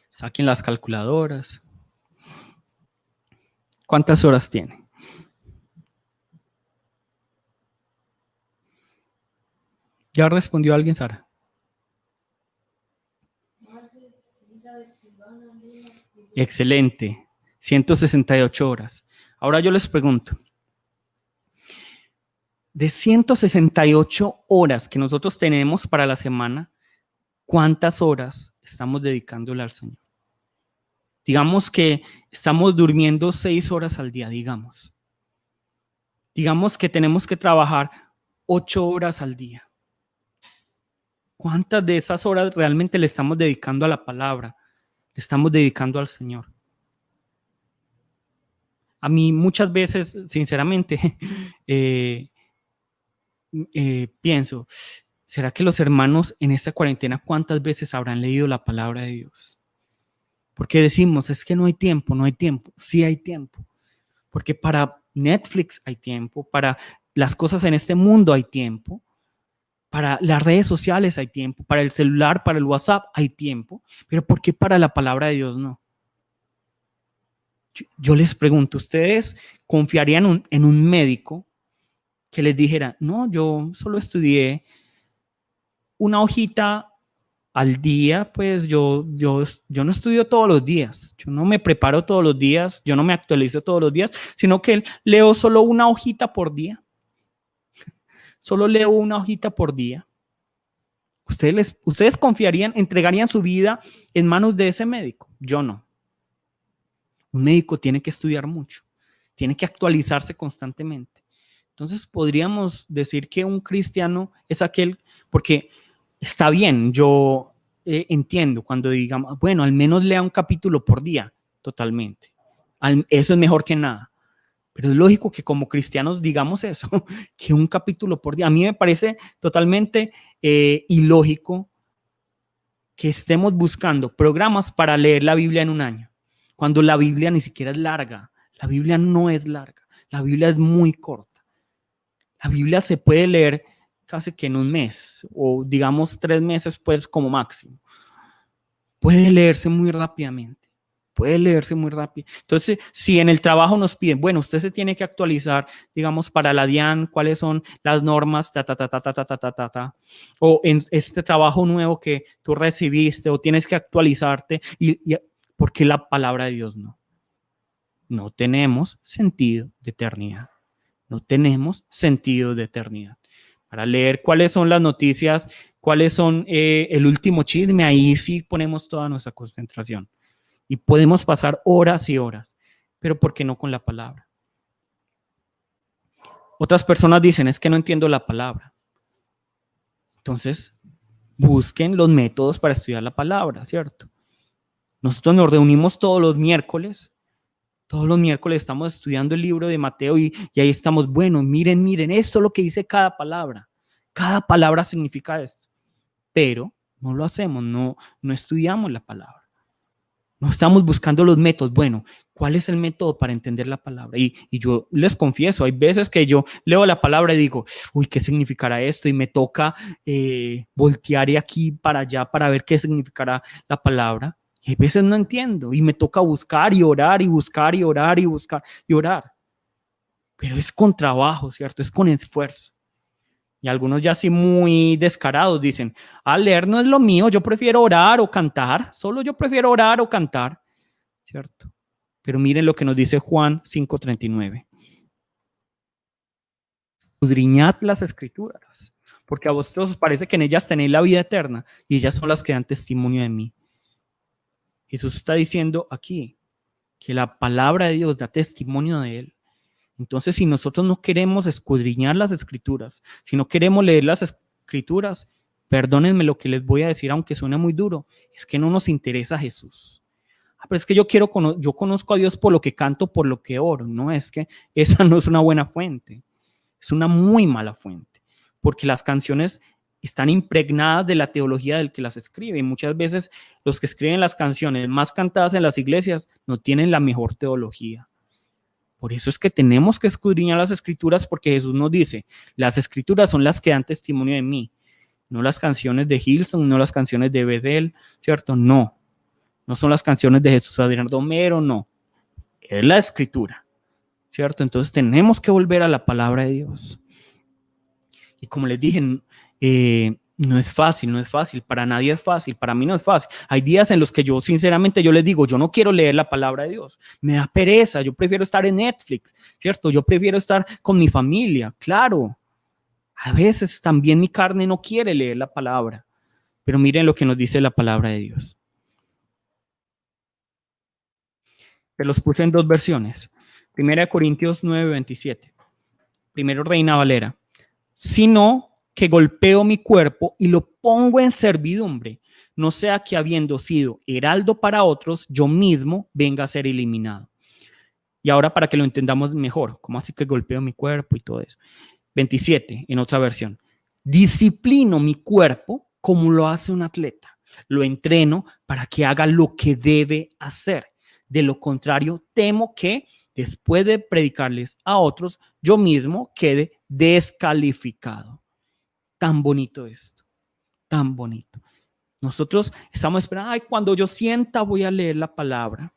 Saquen las calculadoras. ¿Cuántas horas tiene? ¿Ya respondió alguien, Sara? Excelente. 168 horas. Ahora yo les pregunto, de 168 horas que nosotros tenemos para la semana, ¿cuántas horas estamos dedicándole al Señor? Digamos que estamos durmiendo 6 horas al día, digamos. Digamos que tenemos que trabajar 8 horas al día. ¿Cuántas de esas horas realmente le estamos dedicando a la palabra? Le estamos dedicando al Señor. A mí muchas veces, sinceramente, pienso, ¿será que los hermanos en esta cuarentena cuántas veces habrán leído la palabra de Dios? Porque decimos, es que no hay tiempo, no hay tiempo. Sí hay tiempo. Porque para Netflix hay tiempo, para las cosas en este mundo hay tiempo, para las redes sociales hay tiempo, para el celular, para el WhatsApp hay tiempo, pero ¿por qué para la palabra de Dios no? Yo les pregunto, ¿ustedes confiarían en un médico que les dijera, no, yo solo estudié una hojita al día? Pues yo no estudio todos los días, yo no me preparo todos los días, yo no me actualizo todos los días, sino que leo solo una hojita por día. Solo leo una hojita por día. ¿Ustedes confiarían, entregarían su vida en manos de ese médico? Yo no. Un médico tiene que estudiar mucho, tiene que actualizarse constantemente. Entonces podríamos decir que un cristiano es aquel, porque está bien, yo entiendo cuando digamos, bueno, al menos lea un capítulo por día, totalmente. Eso es mejor que nada. Pero es lógico que como cristianos digamos eso, que un capítulo por día. A mí me parece totalmente ilógico que estemos buscando programas para leer la Biblia en un año, cuando la Biblia ni siquiera es larga. La Biblia no es larga, la Biblia es muy corta. La Biblia se puede leer casi que en un mes, o digamos 3 meses, pues como máximo. Puede leerse muy rápidamente. Puede leerse muy rápido. Entonces, si en el trabajo nos piden, bueno, usted se tiene que actualizar, digamos, para la DIAN, cuáles son las normas, o en este trabajo nuevo que tú recibiste, o tienes que actualizarte, ¿por qué la palabra de Dios no? No tenemos sentido de eternidad. No tenemos sentido de eternidad. Para leer cuáles son las noticias, cuáles son el último chisme, ahí sí ponemos toda nuestra concentración. Y podemos pasar horas y horas, pero ¿por qué no con la palabra? Otras personas dicen, es que no entiendo la palabra. Entonces, busquen los métodos para estudiar la palabra, ¿cierto? Nosotros nos reunimos todos los miércoles estamos estudiando el libro de Mateo y ahí estamos, bueno, miren, esto es lo que dice cada palabra significa esto, pero no lo hacemos, no estudiamos la palabra. No estamos buscando los métodos. Bueno, ¿Cuál es el método para entender la palabra? Y yo les confieso, hay veces que yo leo la palabra y digo, uy, ¿qué significará esto? Y me toca voltear y aquí para allá para ver qué significará la palabra. Y hay veces no entiendo y me toca buscar y orar y buscar y orar y buscar y orar. Pero es con trabajo, ¿cierto? Es con esfuerzo. Y algunos ya así muy descarados dicen, leer no es lo mío, yo prefiero orar o cantar, solo yo prefiero orar o cantar, ¿cierto? Pero miren lo que nos dice Juan 5:39. Escudriñad las escrituras, porque a vosotros os parece que en ellas tenéis la vida eterna y ellas son las que dan testimonio de mí. Jesús está diciendo aquí que la palabra de Dios da testimonio de él. Entonces, si nosotros no queremos escudriñar las escrituras, si no queremos leer las escrituras, perdónenme lo que les voy a decir, aunque suene muy duro, es que no nos interesa Jesús. Pero es que yo conozco a Dios por lo que canto, por lo que oro. No, es que esa no es una buena fuente. Es una muy mala fuente, porque las canciones están impregnadas de la teología del que las escribe. Y muchas veces los que escriben las canciones más cantadas en las iglesias no tienen la mejor teología. Por eso es que tenemos que escudriñar las escrituras, porque Jesús nos dice, las escrituras son las que dan testimonio de mí, no las canciones de Hillsong, no las canciones de Bethel, ¿cierto? No son las canciones de Jesús Adrián Romero, no, es la escritura, ¿cierto? Entonces tenemos que volver a la palabra de Dios. Y como les dije, no es fácil, para nadie es fácil, para mí no es fácil. Hay días en los que yo sinceramente yo les digo, yo no quiero leer la palabra de Dios, me da pereza, yo prefiero estar en Netflix, ¿cierto? Yo prefiero estar con mi familia, claro. A veces también mi carne no quiere leer la palabra, pero miren lo que nos dice la palabra de Dios. Te los puse en dos versiones. 1 Corintios 9:27. Primero Reina Valera. Sino que golpeo mi cuerpo y lo pongo en servidumbre, no sea que habiendo sido heraldo para otros, yo mismo venga a ser eliminado. Y ahora para que lo entendamos mejor, ¿cómo así que golpeo mi cuerpo y todo eso? 27, en otra versión. Disciplino mi cuerpo como lo hace un atleta. Lo entreno para que haga lo que debe hacer. De lo contrario, temo que después de predicarles a otros, yo mismo quede descalificado. Tan bonito esto, tan bonito. Nosotros estamos esperando, cuando yo sienta voy a leer la palabra.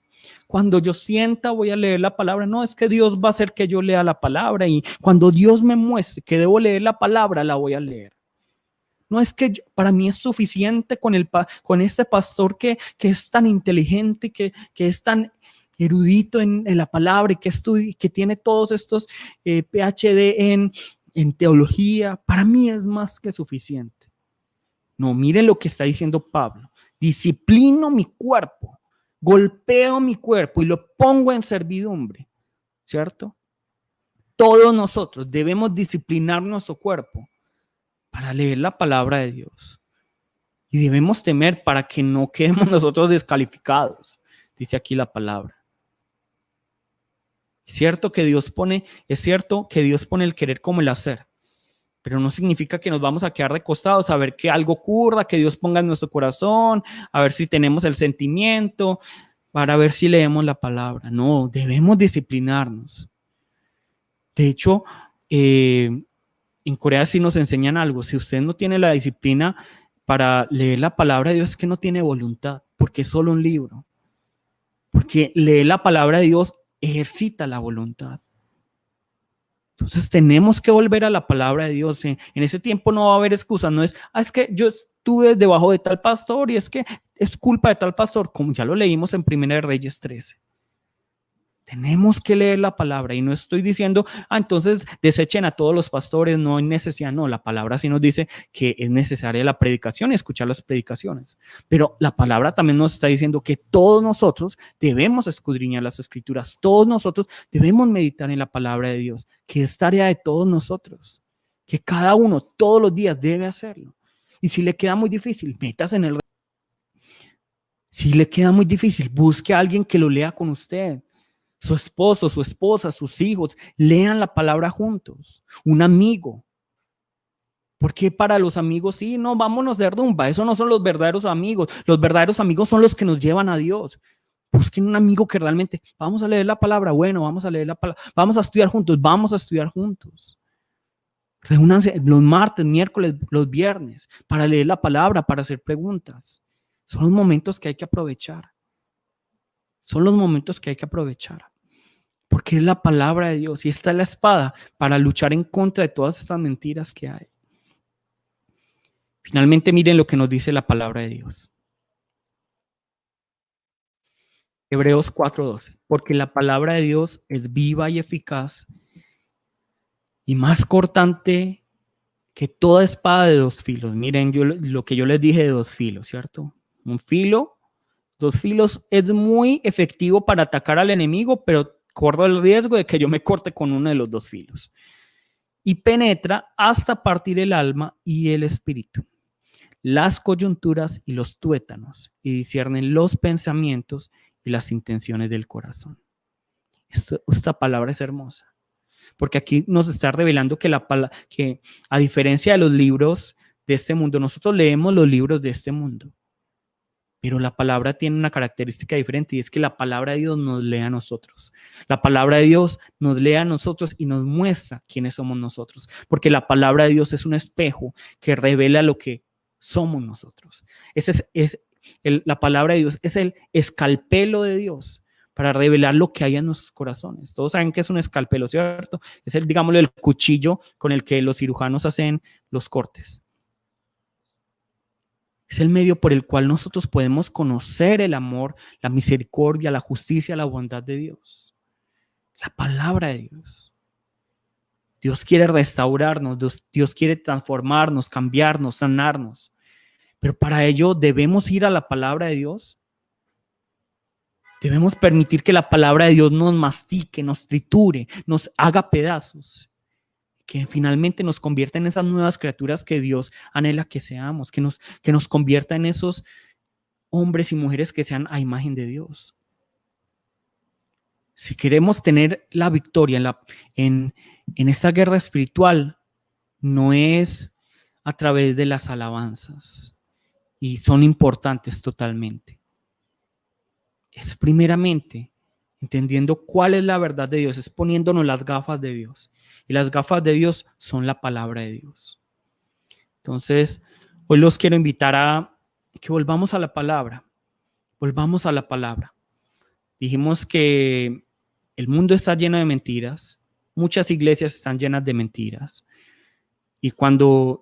Cuando yo sienta voy a leer la palabra. No, es que Dios va a hacer que yo lea la palabra y cuando Dios me muestre que debo leer la palabra, la voy a leer. No es que para mí es suficiente con este pastor que es tan inteligente, que es tan erudito en la palabra y que tiene todos estos PhD en teología. Para mí es más que suficiente. No, miren lo que está diciendo Pablo. Disciplino mi cuerpo, golpeo mi cuerpo y lo pongo en servidumbre, ¿cierto? Todos nosotros debemos disciplinar nuestro cuerpo para leer la palabra de Dios. Y debemos temer para que no quedemos nosotros descalificados, dice aquí la palabra. Es cierto que Dios pone el querer como el hacer, pero no significa que nos vamos a quedar recostados a ver que algo ocurra, que Dios ponga en nuestro corazón, a ver si tenemos el sentimiento, para ver si leemos la palabra. No, debemos disciplinarnos. De hecho, en Corea sí nos enseñan algo. Si usted no tiene la disciplina para leer la palabra de Dios, es que no tiene voluntad, porque es solo un libro. Porque leer la palabra de Dios ejercita la voluntad. Entonces tenemos que volver a la palabra de Dios. En ese tiempo no va a haber excusas. No es, es que yo estuve debajo de tal pastor y es que es culpa de tal pastor, como ya lo leímos en 1 Reyes 13. Tenemos que leer la palabra y no estoy diciendo, entonces desechen a todos los pastores, no hay necesidad. No, la palabra sí nos dice que es necesaria la predicación y escuchar las predicaciones. Pero la palabra también nos está diciendo que todos nosotros debemos escudriñar las escrituras, todos nosotros debemos meditar en la palabra de Dios, que es tarea de todos nosotros, que cada uno todos los días debe hacerlo. Y si le queda muy difícil, métase en el... Si le queda muy difícil, busque a alguien que lo lea con usted. Su esposo, su esposa, sus hijos, lean la palabra juntos. Un amigo. Porque para los amigos, sí, no, vámonos de rumba. Esos no son los verdaderos amigos. Los verdaderos amigos son los que nos llevan a Dios. Busquen un amigo que realmente, vamos a leer la palabra, bueno, vamos a leer la palabra, vamos a estudiar juntos, vamos a estudiar juntos. Reúnanse los martes, miércoles, los viernes, para leer la palabra, para hacer preguntas. Son los momentos que hay que aprovechar. Son los momentos que hay que aprovechar. Porque es la palabra de Dios y esta es la espada para luchar en contra de todas estas mentiras que hay. Finalmente, miren lo que nos dice la palabra de Dios. Hebreos 4:12. Porque la palabra de Dios es viva y eficaz y más cortante que toda espada de dos filos. Miren lo que yo les dije de dos filos, ¿cierto? Un filo, dos filos es muy efectivo para atacar al enemigo, pero corro el riesgo de que yo me corte con uno de los dos filos. Y penetra hasta partir el alma y el espíritu, las coyunturas y los tuétanos, y disciernen los pensamientos y las intenciones del corazón. Esta palabra es hermosa, porque aquí nos está revelando que a diferencia de los libros de este mundo, nosotros leemos los libros de este mundo, pero la palabra tiene una característica diferente y es que la palabra de Dios nos lee a nosotros. La palabra de Dios nos lee a nosotros y nos muestra quiénes somos nosotros, porque la palabra de Dios es un espejo que revela lo que somos nosotros. La palabra de Dios es el escalpelo de Dios para revelar lo que hay en nuestros corazones. Todos saben que es un escalpelo, ¿cierto? Es digámoslo, el cuchillo con el que los cirujanos hacen los cortes. Es el medio por el cual nosotros podemos conocer el amor, la misericordia, la justicia, la bondad de Dios. La palabra de Dios. Dios quiere restaurarnos, Dios quiere transformarnos, cambiarnos, sanarnos. Pero para ello debemos ir a la palabra de Dios. Debemos permitir que la palabra de Dios nos mastique, nos triture, nos haga pedazos. Que finalmente nos convierta en esas nuevas criaturas que Dios anhela que seamos, que nos convierta en esos hombres y mujeres que sean a imagen de Dios. Si queremos tener la victoria en esta guerra espiritual, no es a través de las alabanzas, y son importantes totalmente. Es primeramente entendiendo cuál es la verdad de Dios, es poniéndonos las gafas de Dios. Y las gafas de Dios son la palabra de Dios. Entonces, hoy los quiero invitar a que volvamos a la palabra. Volvamos a la palabra. Dijimos que el mundo está lleno de mentiras. Muchas iglesias están llenas de mentiras. Y cuando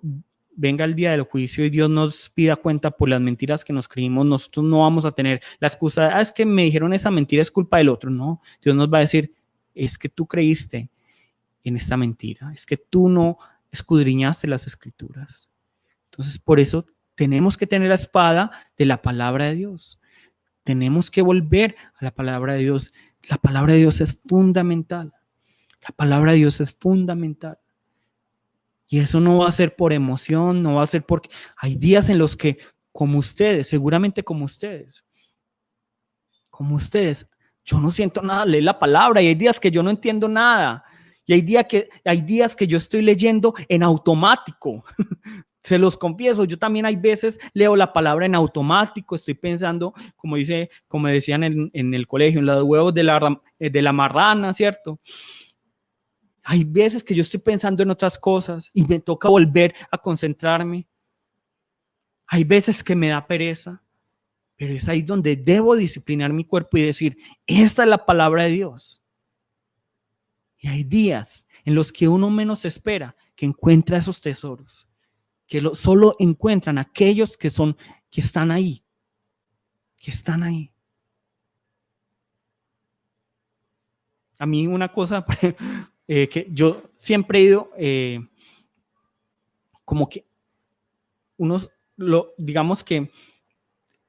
venga el día del juicio y Dios nos pida cuenta por las mentiras que nos creímos, nosotros no vamos a tener la excusa, es que me dijeron esa mentira, es culpa del otro. No, Dios nos va a decir, es que tú creíste en esta mentira, es que tú no escudriñaste las escrituras. Entonces, por eso tenemos que tener la espada de la palabra de Dios. Tenemos que volver a la palabra de Dios. La palabra de Dios es fundamental. La palabra de Dios es fundamental. Y eso no va a ser por emoción, no va a ser porque hay días en los que, como ustedes, seguramente como ustedes, yo no siento nada al leer la palabra y hay días que yo no entiendo nada. Y hay días que yo estoy leyendo en automático. Se los confieso, yo también hay veces leo la palabra en automático, estoy pensando, como decían en el colegio, en los huevos de la marrana, ¿cierto? Hay veces que yo estoy pensando en otras cosas y me toca volver a concentrarme. Hay veces que me da pereza, pero es ahí donde debo disciplinar mi cuerpo y decir, esta es la palabra de Dios. Y hay días en los que uno menos espera que encuentra esos tesoros, que solo encuentran aquellos que están ahí, A mí una cosa que yo siempre he ido, como que digamos que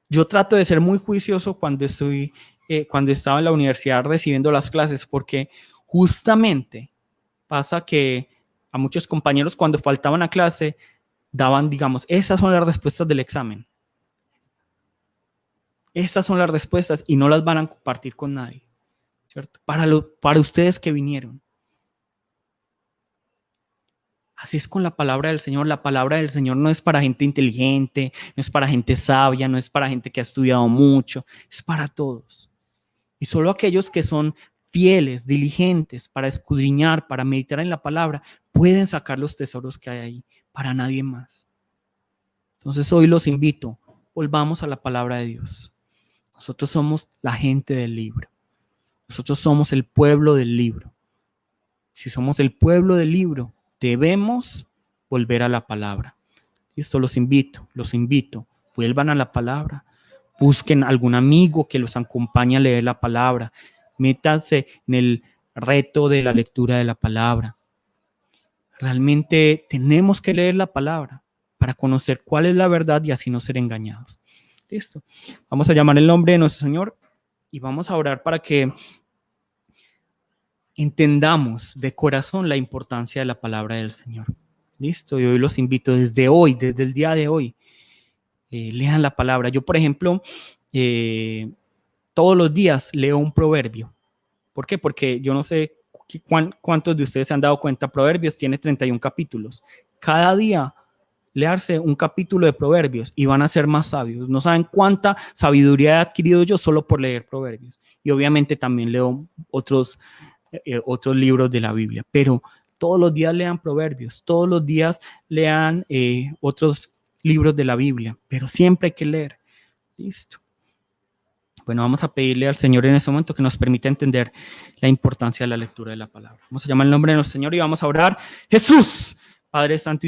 yo trato de ser muy juicioso cuando estaba en la universidad recibiendo las clases, porque justamente pasa que a muchos compañeros cuando faltaban a clase daban, digamos, esas son las respuestas del examen. Estas son las respuestas y no las van a compartir con nadie, ¿cierto? Para ustedes que vinieron. Así es con la palabra del Señor. La palabra del Señor no es para gente inteligente, no es para gente sabia, no es para gente que ha estudiado mucho, es para todos. Y solo aquellos que son fieles, diligentes para escudriñar, para meditar en la palabra, pueden sacar los tesoros que hay ahí, para nadie más. Entonces hoy los invito, volvamos a la palabra de Dios. Nosotros somos la gente del libro. Nosotros somos el pueblo del libro. Si somos el pueblo del libro, debemos volver a la palabra. Listo, los invito. Vuelvan a la palabra. Busquen algún amigo que los acompañe a leer la palabra. Métanse en el reto de la lectura de la palabra. Realmente tenemos que leer la palabra para conocer cuál es la verdad y así no ser engañados. Listo. Vamos a llamar el nombre de nuestro Señor y vamos a orar para que entendamos de corazón la importancia de la palabra del Señor. Listo. Y hoy los invito desde el día de hoy, lean la palabra. Yo, por ejemplo, todos los días leo un proverbio. ¿Por qué? Porque yo no sé cuántos de ustedes se han dado cuenta, Proverbios tiene 31 capítulos. Cada día leerse un capítulo de Proverbios y van a ser más sabios. No saben cuánta sabiduría he adquirido yo solo por leer Proverbios. Y obviamente también leo otros libros de la Biblia, pero todos los días lean Proverbios, todos los días lean otros libros de la Biblia, pero siempre hay que leer. Listo. Bueno, vamos a pedirle al Señor en este momento que nos permita entender la importancia de la lectura de la palabra. Vamos a llamar el nombre de nuestro Señor y vamos a orar. Jesús, Padre Santo y